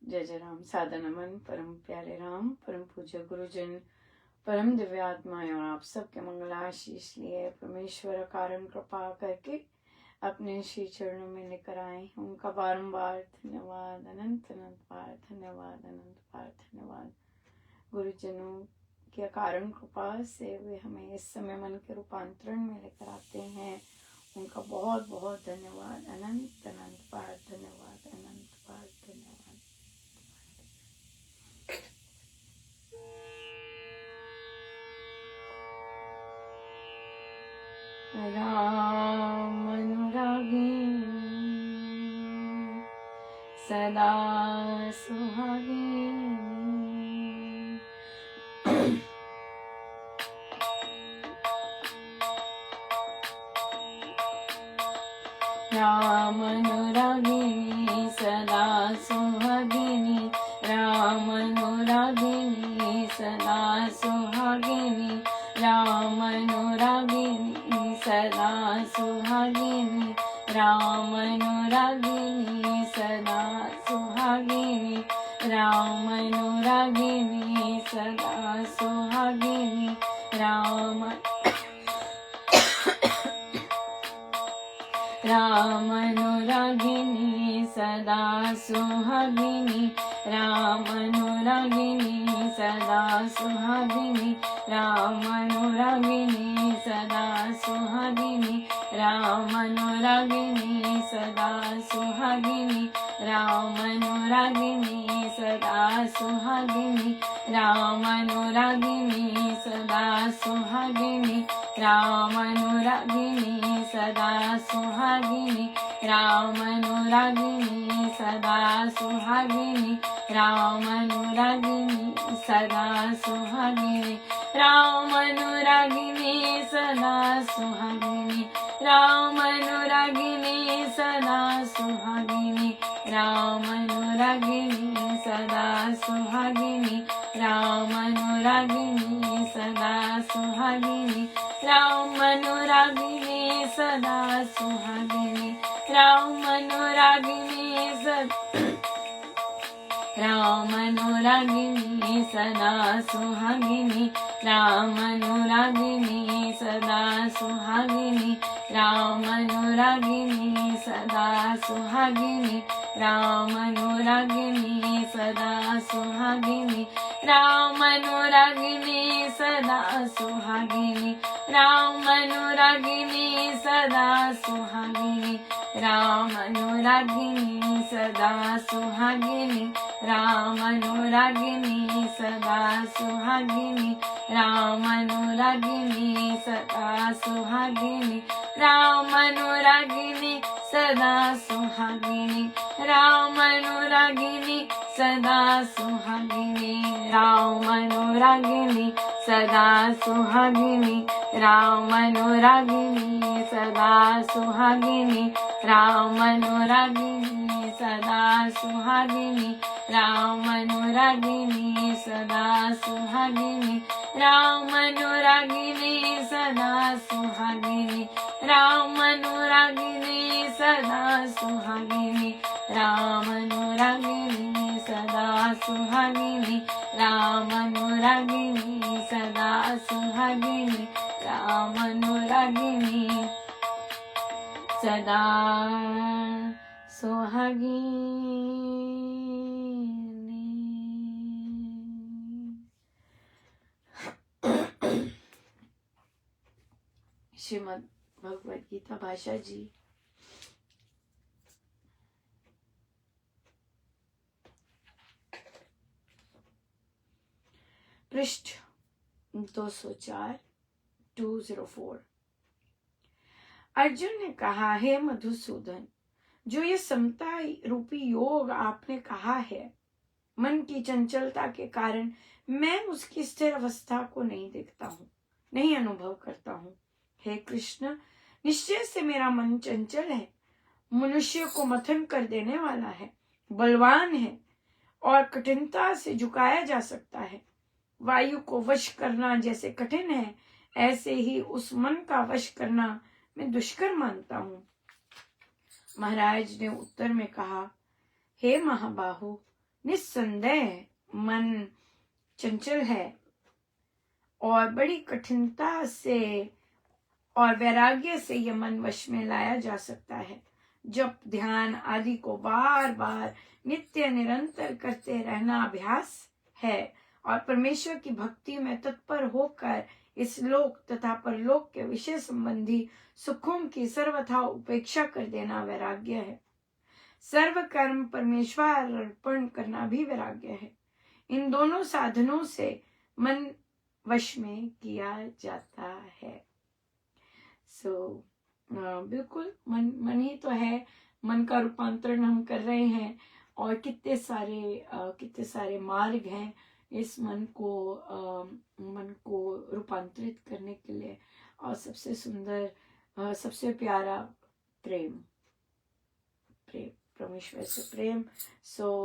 जय जय राम। सादर नमन परम प्यारे राम, परम पूज्य गुरुजन, परम दिव्य आत्माएं और आप सबके मंगलाशीष लिए परमेश्वर कारण कृपा करके अपने श्री चरणों में लेकर आए। उनका बारंबार धन्यवाद, अनंत अनंत बार धन्यवाद, अनंत बार धन्यवाद। गुरुजनों के कारण कृपा से वे हमें इस समय मन के रूपांतरण में लेकर आते हैं। उनका बहुत बहुत धन्यवाद, अनंत अनंत बार धन्यवाद, अनंत बार धन्यवाद। राम अनुरागी सदा सुहागी, राम अनुरागिनी सदा सुहागिनी, राम अनुरागिनी सदा सुहागिनी, राम अनुरागिनी सदा सुहागिनी, राम अनुरागिनी सदा सुहागिनी, राम अनुरागिनी सदा सुहागिनी, राम अनुरागिनी सदा सुहागिनी, राम अनुरागिनी सदा सुहागिनी, राम अनुरागिनी सदा सुहागिनी, राम अनुरागिनी सदा सुहागिनी, राम अनुरागिनी सदा सुहागिनी, राम अनुरागिनी सदा सुहागिनी, राम अनुरागिनी सदा सुहागिनी, राम अनुरागिनी सदा सुहागिनी, राम अनुरागिनी सदा सुहागिनी, राम अनुरागिनी सदा सुहागिनी, राम अनुरागिनी सदा सुहागिनी, राम अनुरागिनी सदा सुहागिनी, राम अनुरागिनी सदा सुहागिनी, राम अनुरागिनी सदा सुहागिनी, राम अनुरागिनी राम अनुरागिनी सदा सुहागिनी, राम अनुरागिनी सदा सुहागिनी, राम अनुरागिनी सदा सुहागिनी, राम अनुरागिनी सदा सुहागिनी, राम अनुरागिनी सदा सुहागिनी, राम अनुरागिनी सदा सुहागिनी, राम अनुरागिनी सदा सुहागिनी, राम अनुरागिनी सदा सुहागिनी, राम अनुरागिनी सदा सुहागिनी, राम अनुरागिनी सदा सुहागिनी, राम अनुरागिनी सदा सुहागिनी, राम अनुरागिनी सदा सुहागिनी, राम अनुरागिनी सदा सुहागिनी, राम अनुरागिनी सदा सुहागिनी, राम अनुरागिनी सदा सुहागिनी, राम अनुरागिनी सदा सुहागिनी, राम अनुरागिनी सदा सुहागिनी, राम अनुरागिनी सदा सुहागिनी, राम अनुरागिनी सदा सुहागिनी, राम अनुरागिनी सदा सुहागिनी। श्रीमद् भगवद गीता भाषा जी। पृष्ठ 204 204। अर्जुन ने कहा, हे मधुसूदन, जो ये समता रूपी योग आपने कहा है, मन की चंचलता के कारण मैं उसकी स्थिर अवस्था को नहीं देखता हूँ, नहीं अनुभव करता हूँ। हे कृष्ण, निश्चय से मेरा मन चंचल है, मनुष्य को मथन कर देने वाला है, बलवान है और कठिनता से झुकाया जा सकता है। वायु को वश करना जैसे कठिन है, ऐसे ही उस मन का वश करना मैं दुष्कर मानता हूँ। महाराज ने उत्तर में कहा, हे महाबाहु, निस्संदेह मन चंचल है और बड़ी कठिनता से और वैराग्य से यह मन वश में लाया जा सकता है। जब ध्यान आदि को बार बार नित्य निरंतर करते रहना अभ्यास है और परमेश्वर की भक्ति में तत्पर होकर इस लोक तथा परलोक के विषय संबंधी सुखों की सर्वथा उपेक्षा कर देना वैराग्य है। सर्व कर्म परमेश्वर अर्पण करना भी वैराग्य है। इन दोनों साधनों से मन वश में किया जाता है। बिल्कुल मन ही तो है। मन का रूपांतरण हम कर रहे हैं और कितने सारे मार्ग हैं इस मन को रूपांतरित करने के लिए। और सबसे सुंदर सबसे प्यारा प्रेम परमेश्वर से प्रेम।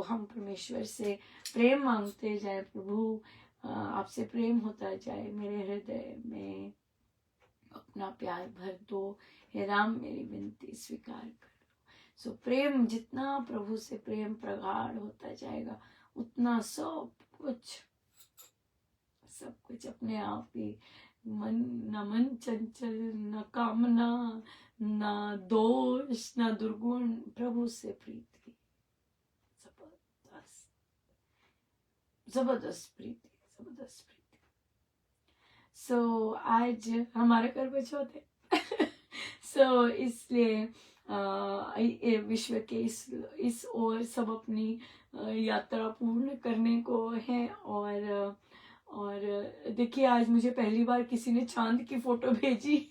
हम परमेश्वर से प्रेम मांगते जाए। प्रभु आपसे प्रेम होता जाए, मेरे हृदय में अपना प्यार भर दो, हे राम मेरी विनती स्वीकार कर। प्रेम जितना प्रभु से प्रेम प्रगाढ़ होता जाएगा उतना सब कुछ अपने आप ही मन चंचल, न कामना, न दोष, न दुर्गुण, प्रभु से प्रीति, जबरदस्त प्रीति। आज हमारा कर कुछ होते इसलिए विश्व के इस ओर सब अपनी यात्रा पूर्ण करने को है। और देखिए, आज मुझे पहली बार किसी ने चांद की फोटो भेजी।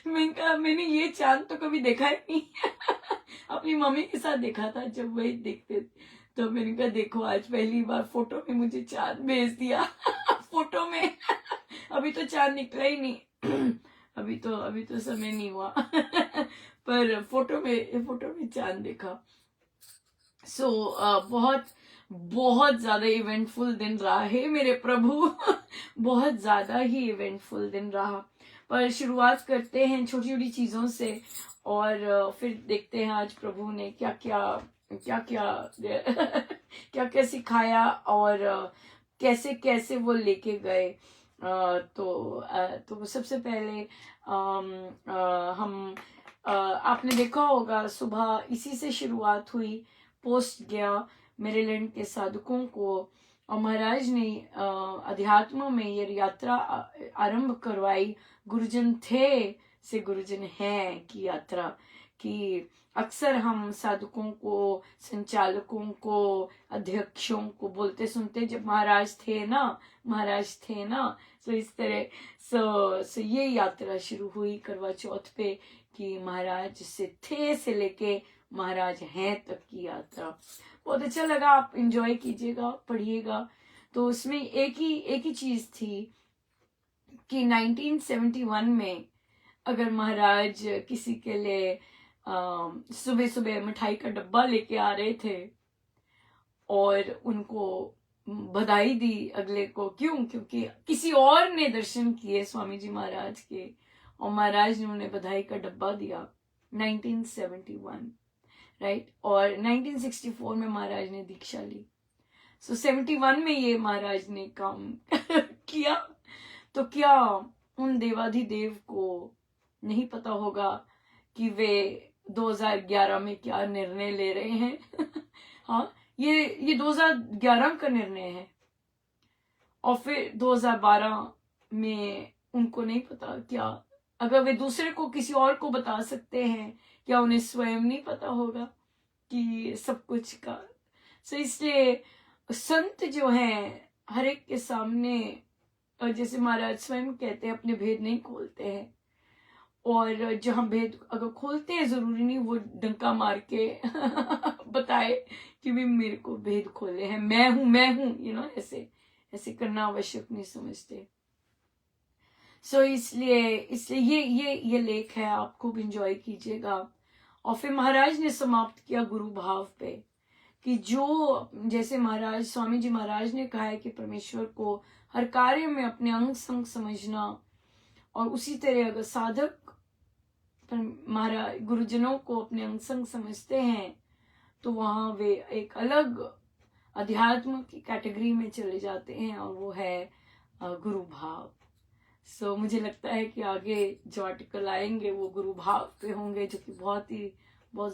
मैंने ये चांद तो कभी देखा ही नहीं। अपनी मम्मी के साथ देखा था जब वही देखते, तो मैंने कहा देखो आज पहली बार फोटो में मुझे चांद भेज दिया। फोटो में अभी तो चांद निकला ही नहीं। अभी तो समय नहीं हुआ। पर फोटो में चांद देखा। बहुत ज्यादा इवेंटफुल दिन रहा है मेरे प्रभु। बहुत ज्यादा ही इवेंटफुल दिन रहा। पर शुरुआत करते हैं छोटी छोटी चीजों से और फिर देखते हैं आज प्रभु ने क्या क्या सिखाया और कैसे कैसे वो लेके गए। तो सबसे पहले हम आपने देखा होगा सुबह इसी से शुरुआत हुई। पोस्ट गया मेरीलैंड के साधकों को और महाराज ने अध्यात्म में ये यात्रा आरंभ करवाई। गुरुजन थे से गुरुजन हैं की यात्रा की। अक्सर हम साधकों को, संचालकों को, अध्यक्षों को बोलते सुनते जब महाराज थे ना। तो इस तरह ये यात्रा शुरू हुई करवा चौथ पे कि महाराज से लेके महाराज हैं तक की यात्रा। बहुत अच्छा लगा। आप एंजॉय कीजिएगा, पढ़िएगा। तो उसमें एक ही चीज थी कि 1971 में अगर महाराज किसी के लिए सुबह सुबह मिठाई का डब्बा लेके आ रहे थे और उनको बधाई दी अगले को, क्योंकि किसी और ने दर्शन किए स्वामी जी महाराज के और महाराज ने उन्हें बधाई का डब्बा दिया। 1971 राइट। और 1964 में महाराज ने दीक्षा ली। 71 में ये महाराज ने काम किया। तो क्या उन देवाधिदेव को नहीं पता होगा कि वे 2011 में क्या निर्णय ले रहे हैं? हाँ, ये 2011 का निर्णय है और फिर 2012 में उनको नहीं पता क्या? अगर वे दूसरे को किसी और को बता सकते हैं, क्या उन्हें स्वयं नहीं पता होगा कि सब कुछ का? इसलिए संत जो हैं हर एक के सामने, जैसे महाराज स्वयं कहते हैं, अपने भेद नहीं खोलते हैं। और जो हम भेद अगर खोलते हैं, जरूरी नहीं वो डंका मार के बताए कि भी मेरे को भेद खोले हैं, मैं हूं ऐसे करना आवश्यक नहीं समझते। इसलिए ये लेख है, आप खूब इंजॉय कीजिएगा। और फिर महाराज ने समाप्त किया गुरु भाव पे कि जो जैसे महाराज स्वामी जी महाराज ने कहा है कि परमेश्वर को हर कार्य में अपने अंग संग समझना, और उसी तरह अगर साधक महाराज गुरुजनों को अपने अंग संग समझते हैं तो वहाँ वे एक अलग अध्यात्म की कैटेगरी में चले जाते हैं, और वो है गुरु भाव। सो मुझे लगता है कि आगे जो आर्टिकल आएंगे वो गुरु भाव पे होंगे, जो कि बहुत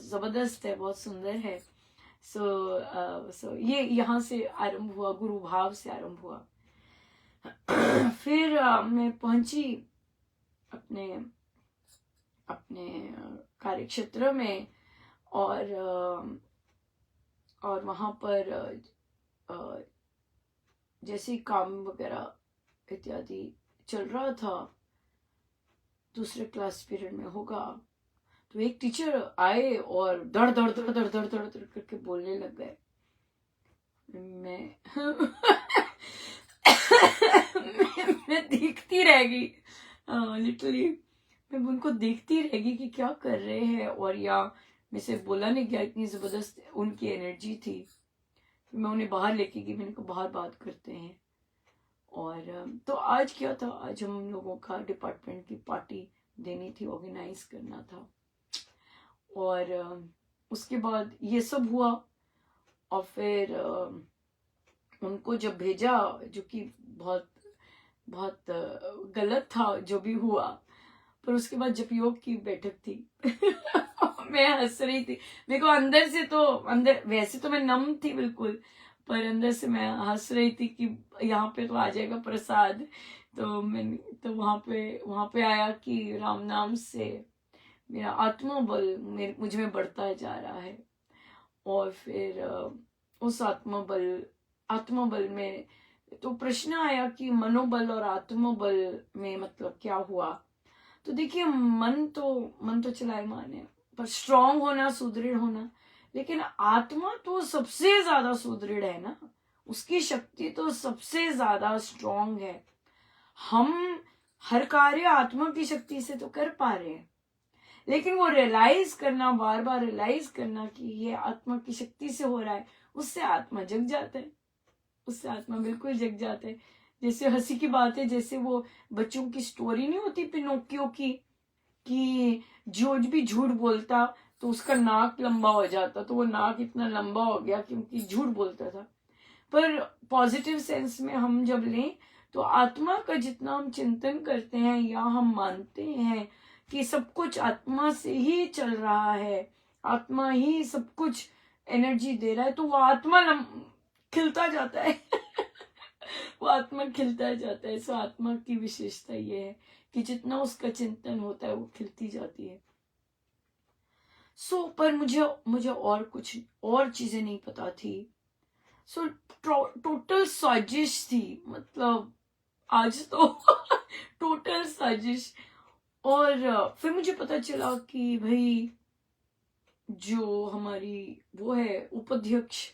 जबरदस्त है, बहुत सुंदर है। सो ये यहाँ से आरंभ हुआ, गुरु भाव से आरंभ हुआ। फिर मैं पहुंची अपने अपने कार्य क्षेत्र में, और वहां पर जैसे ही काम वगैरह इत्यादि चल रहा था, दूसरे क्लास पीरियड में होगा, तो एक टीचर आए और दड़ दड़ दड़ दड़ दड़ दड़ दड़ करके बोलने लग गए। मैं मैं देखती रह गई, लिटरली मैं उनको देखती रह गई कि क्या कर रहे हैं, और या मैं से बोला नहीं गया, इतनी जबरदस्त उनकी एनर्जी थी। फिर मैं उन्हें बाहर लेके गई, मैंने कहा बाहर बात करते हैं। और तो आज क्या था, आज हम लोगों का डिपार्टमेंट की पार्टी देनी थी, ऑर्गेनाइज करना था, और उसके बाद ये सब हुआ। और फिर उनको जब भेजा, जो कि बहुत बहुत गलत था जो भी हुआ, पर उसके बाद जब योग की बैठक थी मैं हंस रही थी। मेरे को अंदर वैसे तो मैं नम थी बिल्कुल, पर अंदर से मैं हंस रही थी कि यहाँ पे तो आ जाएगा प्रसाद। तो मैं तो वहां पे आया कि राम नाम से मेरा आत्मबल मुझ में बढ़ता जा रहा है। और फिर उस आत्मबल में तो प्रश्न आया कि मनोबल और आत्मबल में मतलब क्या हुआ। तो देखिए, मन तो चलायमान है, पर स्ट्रांग होना, सुदृढ़ होना, लेकिन आत्मा तो सबसे ज्यादा सुदृढ़ है ना, उसकी शक्ति तो सबसे ज्यादा स्ट्रांग है। हम हर कार्य आत्मा की शक्ति से तो कर पा रहे हैं, लेकिन वो रियलाइज करना, बार बार रियलाइज करना कि ये आत्मा की शक्ति से हो रहा है, उससे आत्मा जग जाता है, उससे आत्मा बिल्कुल जग जाता है। जैसे हंसी की बात है, जैसे वो बच्चों की स्टोरी नहीं होती पिनोकियो की, कि जो भी झूठ बोलता तो उसका नाक लंबा हो जाता, तो वो नाक इतना लंबा हो गया क्योंकि झूठ बोलता था। पर पॉजिटिव सेंस में हम जब लें, तो आत्मा का जितना हम चिंतन करते हैं या हम मानते हैं कि सब कुछ आत्मा से ही चल रहा है, आत्मा ही सब कुछ एनर्जी दे रहा है, तो वो आत्मा खिलता जाता है वो आत्मा खिलता जाता है। सो आत्मा की विशेषता ये है कि जितना उसका चिंतन होता है वो खिलती जाती है। पर मुझे और चीजें नहीं पता थी। टोटल साजिश थी, मतलब आज तो टोटल साजिश। और फिर मुझे पता चला कि भाई जो हमारी वो है उपाध्यक्ष,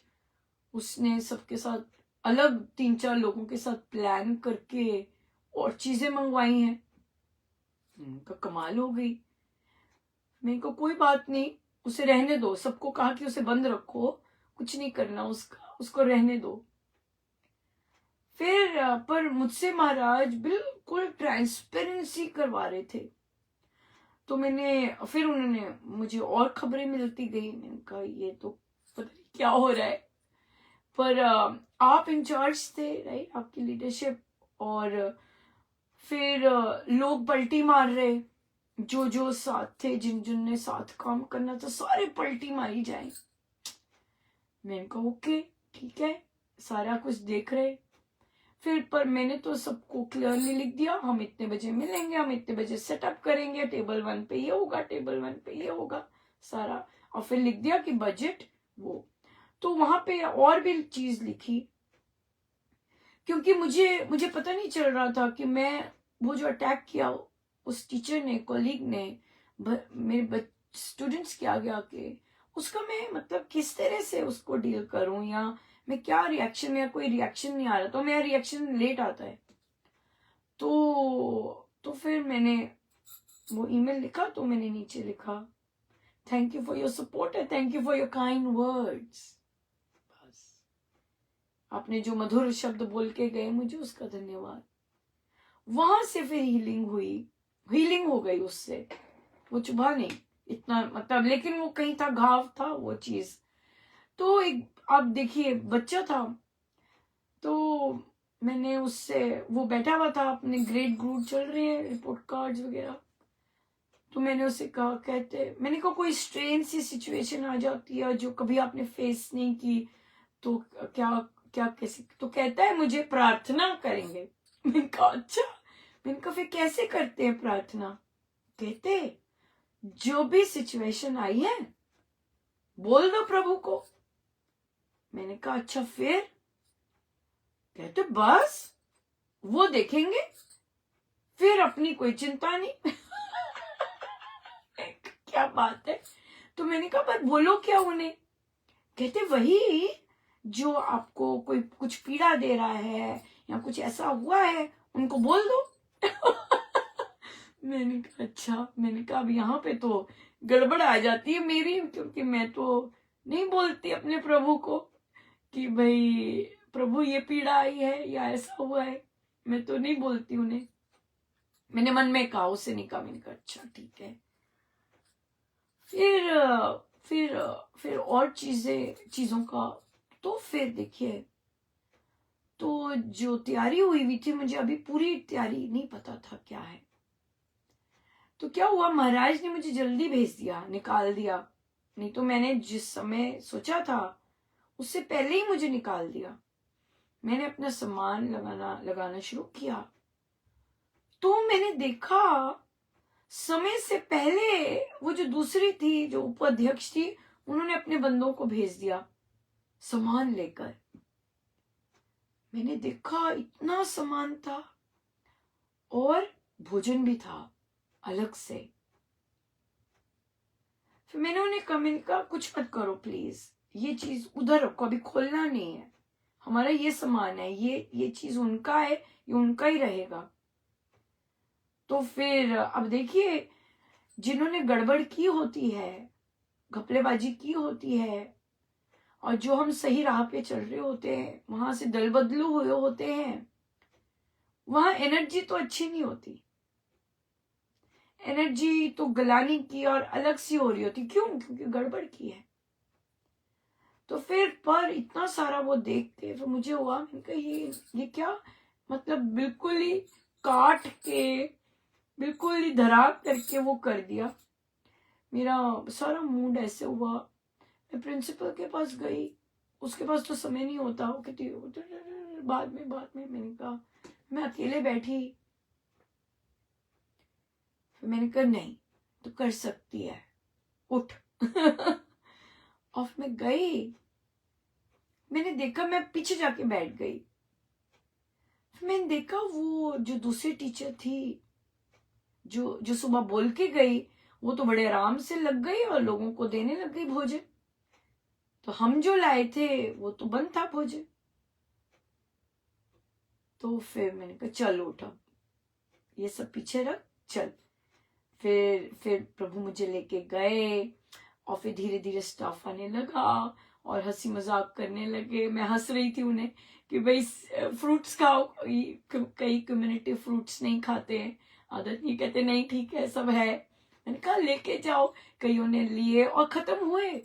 उसने सबके साथ अलग 3-4 लोगों के साथ प्लान करके और चीजें मंगवाई हैं। उनका कमाल हो गई। मेरे को कोई बात नहीं, उसे रहने दो, सबको कहा कि उसे बंद रखो, कुछ नहीं करना उसको रहने दो। फिर पर मुझसे महाराज बिल्कुल ट्रांसपेरेंसी करवा रहे थे। तो फिर उन्होंने मुझे और खबरें मिलती गई। मैंने कहा ये तो पता नहीं क्या हो रहा है, पर आप इंचार्ज थे, राइट, आपकी लीडरशिप। और फिर लोग पलटी मार रहे, जो साथ थे, जिनने साथ काम करना था, सारे पलटी मारी जाए। मैंने कहा ओके ठीक है, सारा कुछ देख रहे। फिर पर मैंने तो सबको क्लियरली लिख दिया, हम इतने बजे मिलेंगे, हम इतने बजे सेटअप करेंगे, टेबल 1 पे ये होगा, टेबल 1 पे ये होगा सारा। और फिर लिख दिया कि बजट वो। तो वहां पे और भी चीज लिखी, क्योंकि मुझे पता नहीं चल रहा था कि मैं वो जो अटैक किया उस टीचर ने, कोलीग ने मेरे स्टूडेंट्स के आगे आके, उसका मैं मतलब किस तरह से उसको डील करूं, या मैं क्या रिएक्शन, या कोई रिएक्शन नहीं आ रहा, तो मेरा रिएक्शन लेट आता है। तो फिर मैंने वो ईमेल लिखा, तो मैंने नीचे लिखा thank you for your support and thank you for your kind words. बस आपने जो मधुर शब्द बोल के गए मुझे, उसका धन्यवाद। वहां से फिर हीलिंग हो गई उससे। वो चुभा नहीं इतना, मतलब, लेकिन वो कहीं था, घाव था वो चीज। तो एक आप देखिए बच्चा था, तो मैंने उससे, वो बैठा हुआ था, अपने ग्रेड ग्रूड चल रहे हैं, रिपोर्ट कार्ड्स वगैरह, तो मैंने उससे कहा, मैंने कहा कोई स्ट्रेन सी सिचुएशन आ जाती है जो कभी आपने फेस नहीं की, तो क्या क्या कैसे, तो कहता है मुझे प्रार्थना करेंगे। मैंने कहा अच्छा, मैंने कहा फिर कैसे करते हैं प्रार्थना? कहते जो भी सिचुएशन आई है बोल दो प्रभु को। मैंने कहा अच्छा फिर? कहते बस वो देखेंगे, फिर अपनी कोई चिंता नहीं। क्या बात है। तो मैंने कहा पर बोलो क्या उन्हें? कहते वही जो आपको कोई कुछ पीड़ा दे रहा है या कुछ ऐसा हुआ है, उनको बोल दो। मैंने कहा अच्छा। मैंने कहा अब यहाँ पे तो गड़बड़ आ जाती है मेरी, क्योंकि मैं तो नहीं बोलती अपने प्रभु को कि भाई प्रभु ये पीड़ा आई है या ऐसा हुआ है, मैं तो नहीं बोलती उन्हें। मैंने मन में कहा, उससे नहीं कहा। मैंने कहा अच्छा ठीक है। फिर और चीजों का, तो फिर देखिए, तो जो तैयारी हुई थी, मुझे अभी पूरी तैयारी नहीं पता था क्या है। तो क्या हुआ, महाराज ने मुझे जल्दी भेज दिया, निकाल दिया। नहीं तो मैंने जिस समय सोचा था उससे पहले ही मुझे निकाल दिया। मैंने अपना सामान लगाना शुरू किया, तो मैंने देखा समय से पहले वो जो दूसरी थी, जो उपाध्यक्ष थी, उन्होंने अपने बंदों को भेज दिया सामान लेकर। मैंने देखा इतना सामान था और भोजन भी था अलग से। फिर मैंने उन्हें कहा, मैंने कहा कुछ मत करो प्लीज, ये चीज उधर रखो, अभी खोलना नहीं है, हमारा ये सामान है, ये चीज उनका है, ये उनका ही रहेगा। तो फिर अब देखिए, जिन्होंने गड़बड़ की होती है, घपलेबाजी की होती है, और जो हम सही राह पे चल रहे होते हैं, वहां से दल बदलू हुए होते हैं, वहां एनर्जी तो अच्छी नहीं होती। एनर्जी तो गलाने की और अलग सी हो रही होती। क्यों? क्योंकि गड़बड़ की है। तो फिर पर इतना सारा वो देख के फिर मुझे हुआ, मैंने कहा ये क्या, मतलब बिल्कुल ही काट के, बिल्कुल ही धरा करके वो कर दिया। मेरा सारा मूड ऐसे हुआ। मैं प्रिंसिपल के पास गई, उसके पास तो समय नहीं होता, वो कहती बाद में। मैंने कहा, मैं अकेले बैठी, फिर मैंने कहा नहीं तो कर सकती है, उठ। और मैं गई, मैंने देखा, मैं पीछे जाके बैठ गई। फिर मैंने देखा वो जो दूसरी टीचर थी, जो सुबह बोल के गई, वो तो बड़े आराम से लग गई और लोगों को देने लग गई भोजन। तो हम जो लाए थे वो तो बंद था भोजन। तो फिर मैंने कहा चल उठा, ये सब पीछे रख, चल। फिर प्रभु मुझे लेके गए, और फिर धीरे धीरे स्टाफ आने लगा और हंसी मजाक करने लगे। मैं हंस रही थी उन्हें कि भाई फ्रूट्स खाओ, कई कम्युनिटी फ्रूट्स नहीं खाते हैं, आदत नहीं, कहते नहीं ठीक है सब है। मैंने कहा लेके जाओ। कईयों ने लिए और खत्म हुए,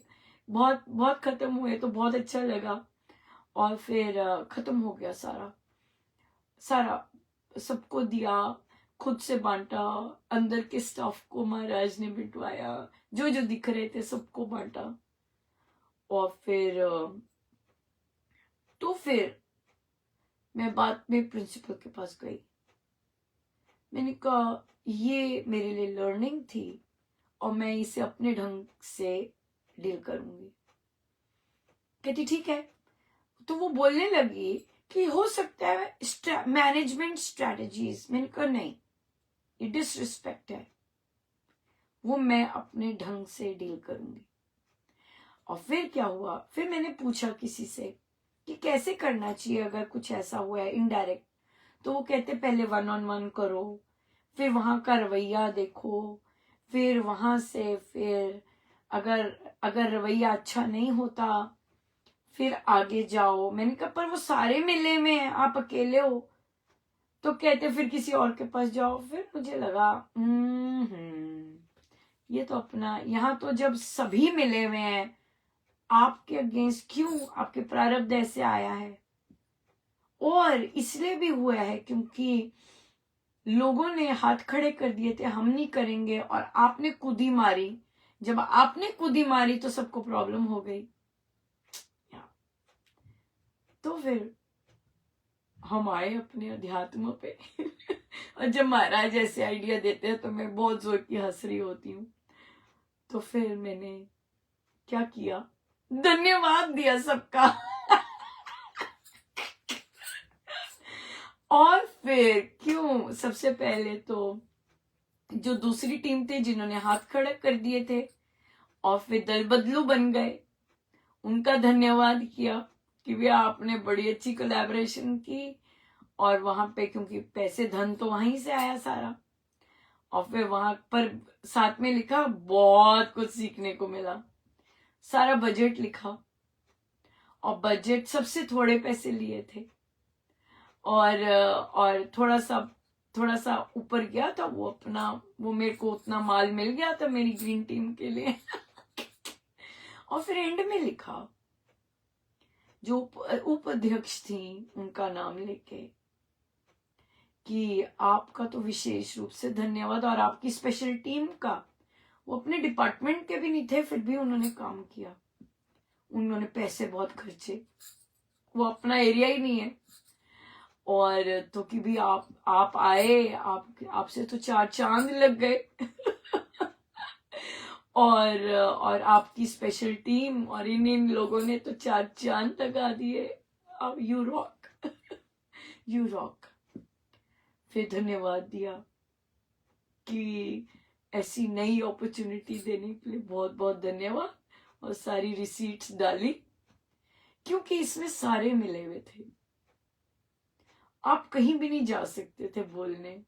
बहुत बहुत खत्म हुए, तो बहुत अच्छा लगा। और फिर खत्म हो गया सारा सारा, सबको दिया, खुद से बांटा, अंदर के स्टाफ को महाराज ने बिठवाया, जो जो दिख रहे थे सबको बांटा। और फिर मैं बाद में प्रिंसिपल के पास गई। मैंने कहा ये मेरे लिए लर्निंग थी और मैं इसे अपने ढंग से डील करूंगी। कहती ठीक है। तो वो बोलने लगी कि हो सकता है मैनेजमेंट स्ट्रेटजीज। मैंने कहा नहीं, ये डिसरिस्पेक्ट है, वो मैं अपने ढंग से डील करूंगी। और फिर क्या हुआ, फिर मैंने पूछा किसी से कि कैसे करना चाहिए अगर कुछ ऐसा हुआ है इनडायरेक्ट। तो वो कहते पहले 1-on-1 करो, फिर वहां का रवैया देखो, फिर वहां से फिर अगर अगर रवैया अच्छा नहीं होता फिर आगे जाओ। मैंने कहा पर वो सारे मिले हुए हैं, आप अकेले हो। तो कहते फिर किसी और के पास जाओ। फिर मुझे लगा ये तो अपना, यहाँ तो जब सभी मिले हुए हैं आपके अगेंस्ट क्यों आपके प्रारब्ध ऐसे आया है, और इसलिए भी हुआ है क्योंकि लोगों ने हाथ खड़े कर दिए थे हम नहीं करेंगे, और आपने कूदी मारी। जब आपने कूदी मारी तो सबको प्रॉब्लम हो गई। तो फिर हम आए अपने अध्यात्म पे और जब महाराज ऐसे आइडिया देते हैं तो मैं बहुत जोर की हंस रही होती हूँ। तो फिर मैंने क्या किया, धन्यवाद दिया सबका और फिर क्यों, सबसे पहले तो जो दूसरी टीम थे जिन्होंने हाथ खड़े कर दिए थे और फिर दल बदलू बन गए, उनका धन्यवाद किया कि भैया आपने बड़ी अच्छी कोलैबोरेशन की। और वहां पे क्योंकि पैसे धन तो वहीं से आया सारा, और फिर वहां पर साथ में लिखा बहुत कुछ सीखने को मिला। सारा बजट लिखा और बजट सबसे थोड़े पैसे लिए थे, और थोड़ा सा ऊपर गया था वो अपना, वो मेरे को उतना माल मिल गया था मेरी ग्रीन टीम के लिए और फिर एंड में लिखा जो उपाध्यक्ष थी उनका नाम लेके कि आपका तो विशेष रूप से धन्यवाद, और आपकी स्पेशल टीम का, वो अपने डिपार्टमेंट के भी नहीं थे फिर भी उन्होंने काम किया, उन्होंने पैसे बहुत खर्चे, वो अपना एरिया ही नहीं है। और तो कि भी आप आए, आपसे तो 4 चांद लग गए और आपकी स्पेशल टीम और इन लोगों ने तो 4 चांद लगा दिए। You rock you rock. फिर धन्यवाद दिया कि ऐसी नई अपॉर्चुनिटी देने के लिए बहुत बहुत धन्यवाद, और सारी रिसीट्स डाली क्योंकि इसमें सारे मिले हुए थे, आप कहीं भी नहीं जा सकते थे बोलने,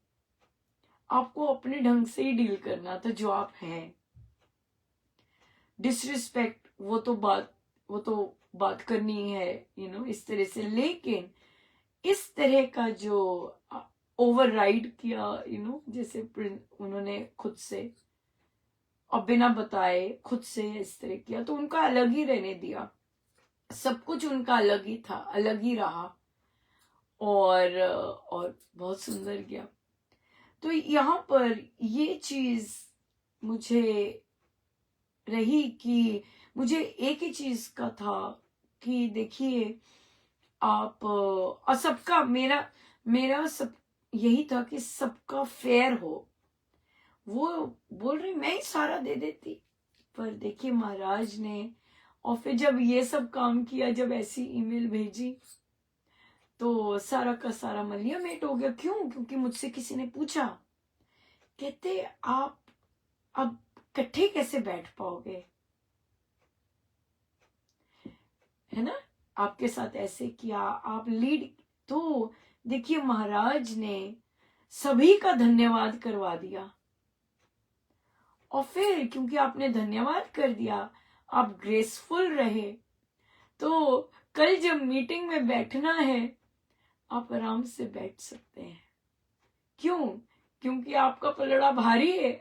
आपको अपने ढंग से ही डील करना था जो आप हैं। डिसरिस्पेक्ट वो तो बात करनी है इस तरह से, लेकिन इस तरह का जो ओवरराइड किया जैसे उन्होंने खुद से और बिना बताए खुद से इस तरह किया, तो उनका अलग ही रहने दिया, सब कुछ उनका अलग ही था, अलग ही रहा और बहुत सुंदर गया। तो यहाँ पर ये चीज मुझे रही कि मुझे एक ही चीज का था कि देखिए आप, और सबका मेरा सब यही था कि सबका फेयर हो। वो बोल रही मैं ही सारा दे देती, पर देखिए महाराज ने, और फिर जब ये सब काम किया, जब ऐसी ईमेल भेजी तो सारा का सारा मलिया मेट हो गया। क्यों? क्योंकि मुझसे किसी ने पूछा, कहते आप अब इकट्ठे कैसे बैठ पाओगे, है ना, आपके साथ ऐसे किया, आप लीड। तो देखिए महाराज ने सभी का धन्यवाद करवा दिया, और फिर क्योंकि आपने धन्यवाद कर दिया, आप ग्रेसफुल रहे, तो कल जब मीटिंग में बैठना है आप आराम से बैठ सकते हैं। क्यों? क्योंकि आपका पलड़ा भारी है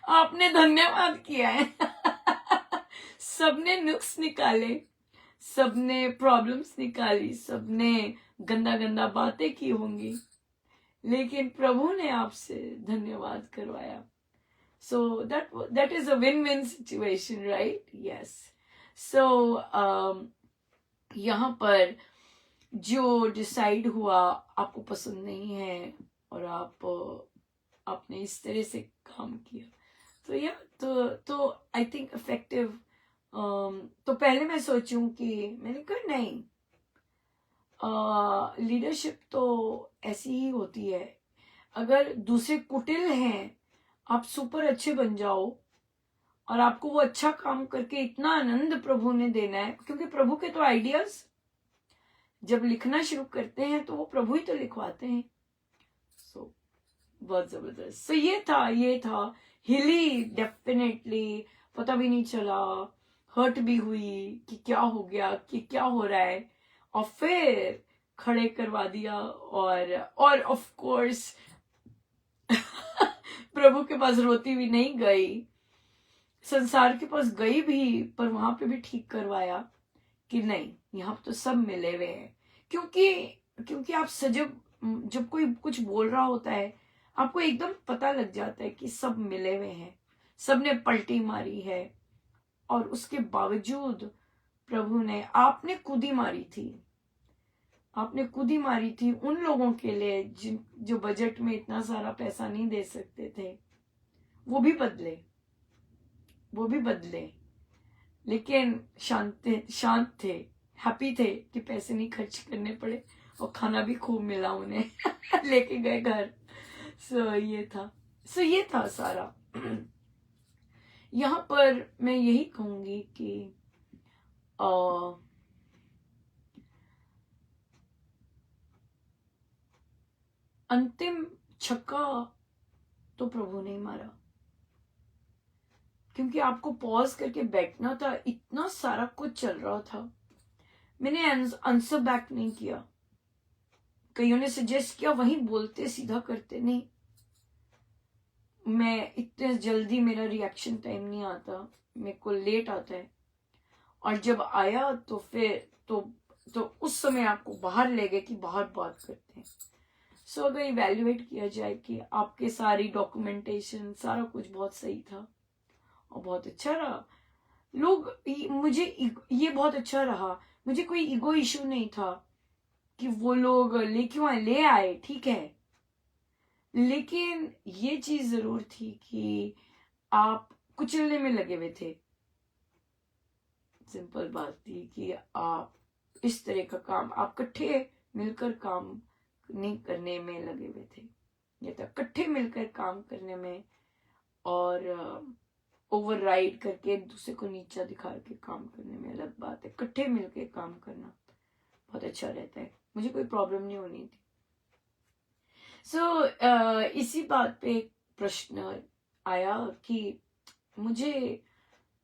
आपने धन्यवाद किया है सबने नुक्स निकाले, सबने प्रॉब्लम्स निकाली, सबने गंदा गंदा बातें की होंगी, लेकिन प्रभु ने आपसे धन्यवाद करवाया। So that is a win-win situation, right? Yes. So यहाँ पर जो डिसाइड हुआ आपको पसंद नहीं है और आपने इस तरह से काम किया, तो या तो आई थिंक इफेक्टिव। तो पहले मैं सोचूं कि मैंने कहा नहीं, लीडरशिप तो ऐसी ही होती है, अगर दूसरे कुटिल हैं आप सुपर अच्छे बन जाओ, और आपको वो अच्छा काम करके इतना आनंद प्रभु ने देना है, क्योंकि प्रभु के तो आइडियाज जब लिखना शुरू करते हैं तो वो प्रभु ही तो लिखवाते हैं। सो बहुत जबरदस्त। सो ये था हिली डेफिनेटली, पता भी नहीं चला, हर्ट भी हुई कि क्या हो गया, कि क्या हो रहा है, और फिर खड़े करवा दिया, और ऑफ कोर्स प्रभु के पास रोती भी नहीं गई, संसार के पास गई भी, पर वहां पे भी ठीक करवाया कि नहीं, यहाँ पे तो सब मिले हुए हैं। क्योंकि क्योंकि आप सजग, जब कोई कुछ बोल रहा होता है, आपको एकदम पता लग जाता है कि सब मिले हुए हैं, सबने पलटी मारी है। और उसके बावजूद प्रभु ने, आपने खुद ही मारी थी, आपने खुद ही मारी थी उन लोगों के लिए जो बजट में इतना सारा पैसा नहीं दे सकते थे। वो भी बदले, वो भी बदले, लेकिन शांत थे, हैप्पी थे कि पैसे नहीं खर्च करने पड़े, और खाना भी खूब मिला उन्हें लेके गए घर। सो ये था सारा। यहाँ पर मैं यही कहूंगी कि अंतिम छक्का तो प्रभु ने मारा, क्योंकि आपको पॉज करके बैठना था, इतना सारा कुछ चल रहा था। मैंने आंसर बैक नहीं किया। कईयों ने सजेस्ट किया वहीं बोलते, सीधा करते, नहीं, मैं इतने जल्दी, मेरा रिएक्शन टाइम नहीं आता, मेरे को लेट आता है। और जब आया तो फिर तो उस समय आपको बाहर ले गए कि बाहर बात करते हैं। सो अगर इवेल्युएट किया जाए कि आपके सारी डॉक्यूमेंटेशन, सारा कुछ बहुत सही था और बहुत अच्छा रहा, लोग मुझे ये बहुत अच्छा रहा, मुझे कोई ईगो इशू नहीं था कि वो लोग ले क्यों आए, ले आए, ठीक है। लेकिन ये चीज जरूर थी कि आप कुचलने में लगे हुए थे। सिंपल बात थी कि आप इस तरह का काम, आप इकट्ठे मिलकर काम नहीं करने में लगे हुए थे। ये था इकट्ठे मिलकर काम करने में, और ओवरराइड करके एक दूसरे को नीचा दिखा के काम करने में अलग बात है। इकट्ठे मिलकर काम करना बहुत अच्छा रहता है, मुझे कोई प्रॉब्लम नहीं होनी थी। इसी बात पे एक प्रश्न आया कि मुझे,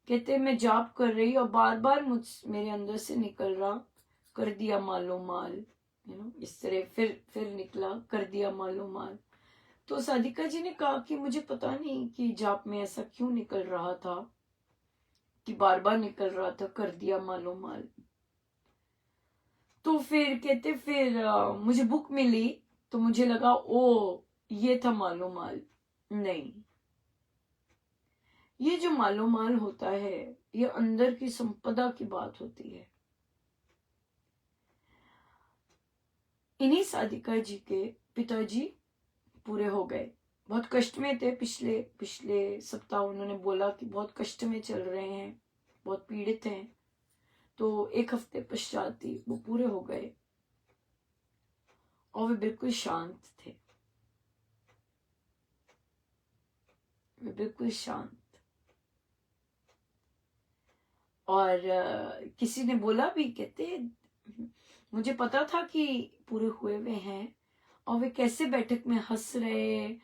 कहते मैं जॉब कर रही और बार बार मेरे अंदर से निकल रहा, कर दिया मालो माल, इस तरह फिर निकला, कर दिया मालो माल। तो साधिका जी ने कहा कि मुझे पता नहीं कि जॉब में ऐसा क्यों निकल रहा था, कि बार बार निकल रहा था, कर दिया मालो माल। तो फिर कहते मुझे बुक मिली, तो मुझे लगा ओ ये था मालो माल। नहीं, ये जो मालो माल होता है, ये अंदर की संपदा की बात होती है। इन्हीं साधिका जी के पिताजी पूरे हो गए, बहुत कष्ट में थे। पिछले सप्ताह उन्होंने बोला कि बहुत कष्ट में चल रहे हैं, बहुत पीड़ित हैं। तो एक हफ्ते पश्चात ही वो पूरे हो गए, और वे बिल्कुल शांत थे, वे बिल्कुल शांत। और किसी ने बोला भी, कहते मुझे पता था कि पूरे हुए हुए हैं, और वे कैसे बैठक में हंस रहे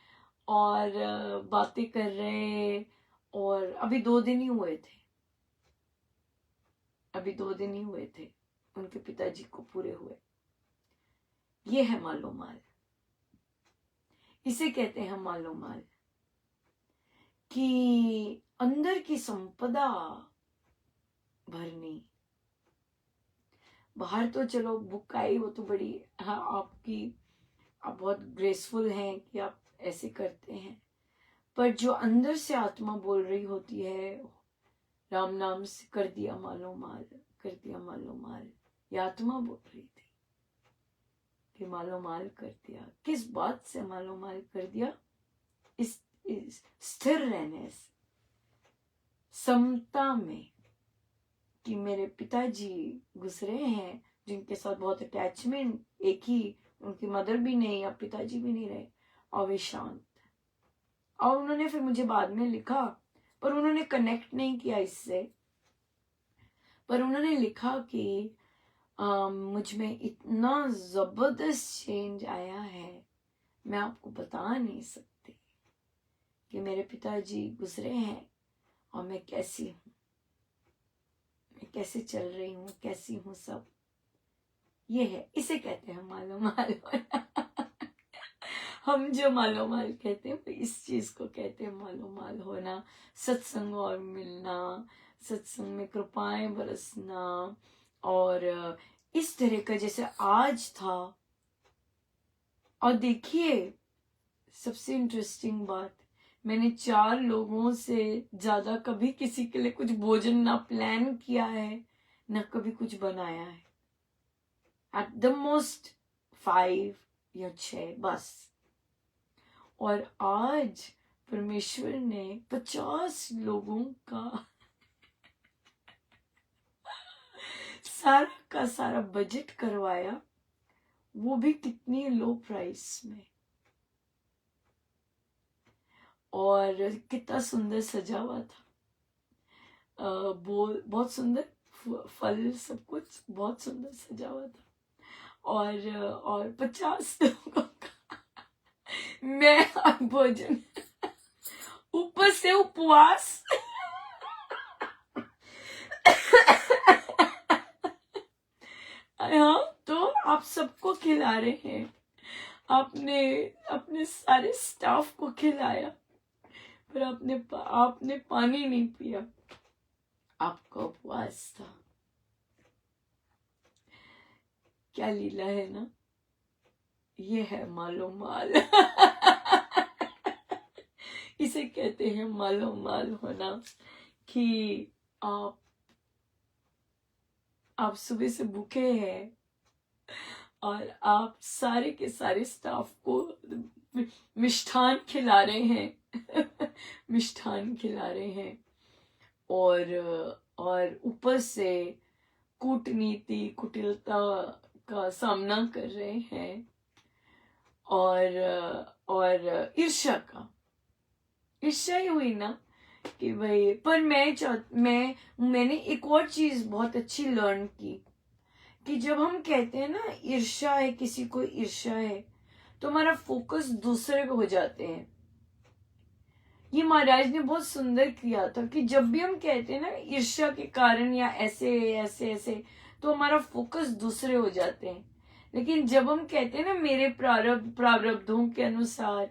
और बातें कर रहे। और अभी 2 दिन ही हुए थे, अभी 2 दिन ही हुए थे उनके पिताजी को पूरे हुए। ये है मालो माल, इसे कहते हैं मालो माल, कि अंदर की संपदा भरनी। बाहर तो चलो बुक आई, वो तो बड़ी, हाँ, आप बहुत ग्रेसफुल हैं कि आप ऐसे करते हैं, पर जो अंदर से आत्मा बोल रही होती है, राम नाम से कर दिया मालो माल, कर दिया मालो माल, ये आत्मा बोल रही थी कि मालो माल कर दिया। किस बात से मालो माल कर दिया? इस स्थिर रहने से, समता में, कि मेरे पिताजी गुजरे हैं जिनके साथ बहुत अटैचमेंट, एक ही, उनकी मदर भी नहीं, अब पिताजी भी नहीं रहे, और वे शांत। और उन्होंने फिर मुझे बाद में लिखा, पर उन्होंने कनेक्ट नहीं किया इससे, पर उन्होंने लिखा कि मुझ में इतना जबरदस्त चेंज आया है, मैं आपको बता नहीं सकती कि मेरे पिताजी गुजरे हैं और मैं कैसी हूँ, मैं कैसे चल रही हूँ, कैसी हूँ, सब ये है। इसे कहते हैं मालो माल। हम जो मालो माल कहते हैं वो इस चीज को कहते हैं मालो माल होना, सत्संग और मिलना, सत्संग में कृपाएं बरसना। और इस तरह का जैसे आज था। और देखिए सबसे इंटरेस्टिंग बात, मैंने 4 लोगों से ज्यादा कभी किसी के लिए कुछ भोजन ना प्लान किया है, ना कभी कुछ बनाया है। एट द मोस्ट 5 या 6 बस। और आज परमेश्वर ने 50 लोगों का सारा का सारा बजट करवाया, वो भी कितनी लो प्राइस में। और कितना सुंदर सजा हुआ था। बहुत सुंदर फल, सब कुछ बहुत सुंदर सजा हुआ था। और 50 लोगों का मैं भोजन, ऊपर से उपवास। हाँ, तो आप सबको खिला रहे हैं, आपने अपने सारे स्टाफ को खिलाया, पर आपने पानी नहीं पिया, आपका उपवास था। क्या लीला है ना, ये है मालो माल। इसे कहते हैं मालो माल होना, कि आप सुबह से भूखे हैं और आप सारे के सारे स्टाफ को मिष्ठान खिला रहे हैं। मिष्ठान खिला रहे हैं। और ऊपर से कूटनीति, कुटिलता का सामना कर रहे हैं, और ईर्ष्या ही हुई ना कि भाई। पर मैंने एक और चीज बहुत अच्छी लर्न की, कि जब हम कहते हैं ना ईर्ष्या है, किसी को ईर्ष्या है, तो हमारा फोकस दूसरे पे हो जाते हैं। ये महाराज ने बहुत सुंदर किया था कि जब भी हम कहते हैं ना ईर्ष्या के कारण या ऐसे ऐसे ऐसे, तो हमारा फोकस दूसरे हो जाते हैं। लेकिन जब हम कहते हैं ना मेरे प्रारब्धों के अनुसार,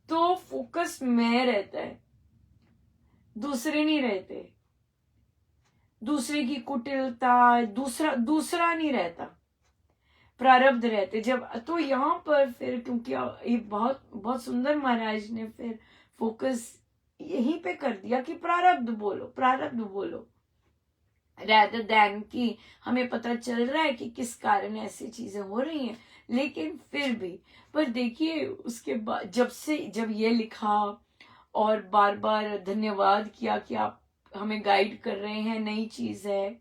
तो फोकस मैं रहता है, दूसरे नहीं रहते। दूसरे की कुटिलता, दूसरा नहीं रहता, प्रारब्ध रहते जब। तो यहाँ पर फिर क्योंकि ये बहुत बहुत सुंदर महाराज ने फिर फोकस यहीं पे कर दिया कि प्रारब्ध बोलो, प्रारब्ध बोलो, rather than कि हमें पता चल रहा है कि किस कारण ऐसी चीजें हो रही हैं। लेकिन फिर भी, पर देखिए उसके बाद जब ये लिखा और बार बार धन्यवाद किया कि आप हमें गाइड कर रहे हैं, नई चीज है,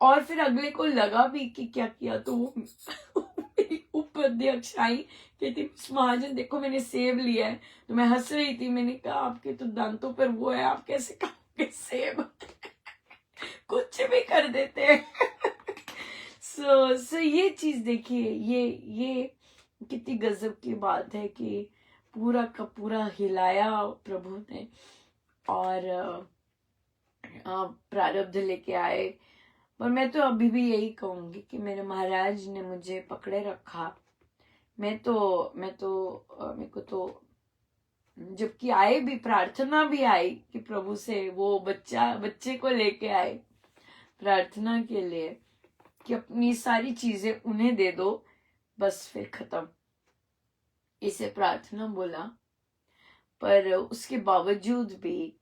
और फिर अगले को लगा भी कि क्या किया, तो वो उपाध्यक्ष आई, कहती महाजन देखो मैंने सेब लिया है। तो मैं हंस रही थी, मैंने कहा आपके तो दांतों पर वो है, आप कैसे खाओगे सेब? कुछ भी कर देते हैं। सो ये चीज देखिए, ये कितनी गजब की बात है कि पूरा का पूरा हिलाया प्रभु ने, और प्रारब्ध लेके आए। पर मैं तो अभी भी यही कहूंगी कि मेरे महाराज ने मुझे पकड़े रखा। मेरे को तो जबकि आए भी, प्रार्थना भी आई कि प्रभु से वो बच्चे को लेके आए प्रार्थना के लिए कि अपनी सारी चीजें उन्हें दे दो, बस फिर खत्म, इसे प्रार्थना बोला। पर उसके बावजूद भी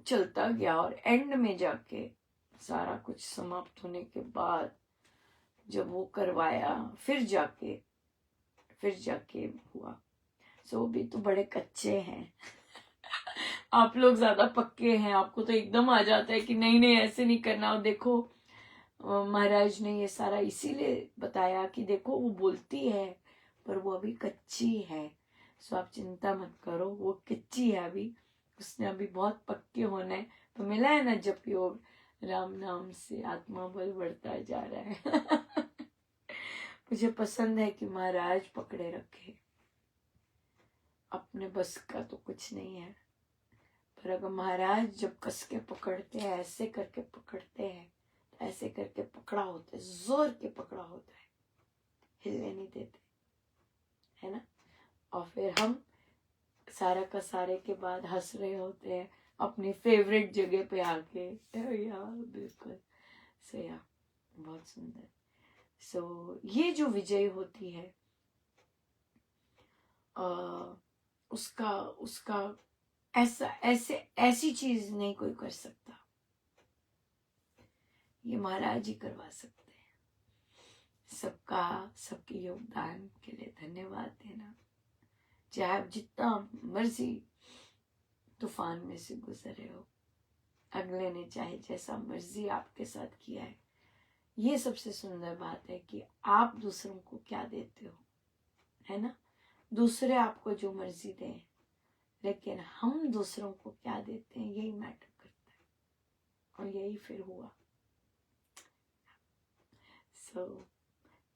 चलता गया, और एंड में जाके सारा कुछ समाप्त होने के बाद जब वो करवाया, फिर जाके हुआ। सो भी तो बड़े कच्चे हैं। आप लोग ज्यादा पक्के हैं, आपको तो एकदम आ जाता है कि नहीं नहीं ऐसे नहीं करना। और देखो महाराज ने ये सारा इसीलिए बताया कि देखो वो बोलती है पर वो अभी कच्ची है। सो आप चिंता मत करो, वो कच्ची है अभी, उसने अभी बहुत पक्के होना है। तो मिला है ना जप योग, राम नाम से आत्मा बल बढ़ता जा रहा है। मुझे पसंद है कि महाराज पकड़े रखे, अपने बस का तो कुछ नहीं है। पर अगर महाराज जब कस के पकड़ते हैं, ऐसे करके पकड़ते हैं, ऐसे करके पकड़ा होता है, जोर के पकड़ा होता है, हिलने नहीं देते। है ना। और फिर हम सारा का सारे के बाद हंस रहे होते हैं अपनी फेवरेट जगह पे आके। यार बिल्कुल सही, बहुत सुंदर। सो ये जो विजय होती है उसका उसका ऐसी चीज नहीं कोई कर सकता, ये महाराज ही करवा सकते हैं। सबके योगदान के लिए धन्यवाद देना। चाहे आप जितना मर्जी तूफान में से गुजरे हो, अगले ने चाहे जैसा मर्जी आपके साथ किया है, ये सबसे सुंदर बात है कि आप दूसरों को क्या देते हो, है ना। दूसरे आपको जो मर्जी दें, लेकिन हम दूसरों को क्या देते हैं यही मैटर करता है, और यही फिर हुआ।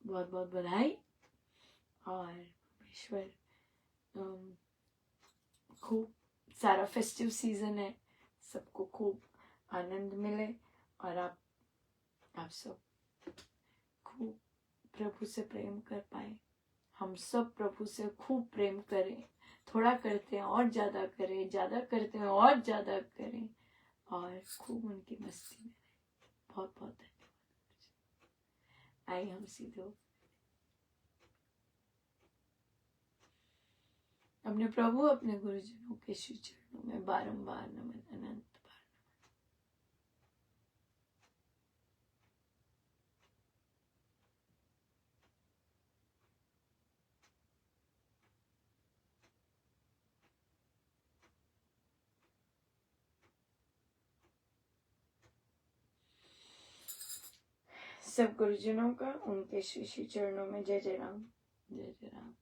बहुत बहुत बधाई। और ईश्वर खूब सारा फेस्टिव सीजन है, सबको खूब आनंद मिले, और आप सब खूब प्रभु से प्रेम कर पाए। हम सब प्रभु से खूब प्रेम करें, थोड़ा करते हैं और ज्यादा करें, ज्यादा करते हैं और ज्यादा करें, और खूब उनकी मस्ती में रहें। बहुत बहुत धन्यवाद। आइए हम सीधे अपने प्रभु अपने गुरुजनों के श्री चरणों में बारंबार नमन, अनंत बार। सब गुरुजनों का उनके श्री श्री चरणों में जय जय राम, जय जय राम।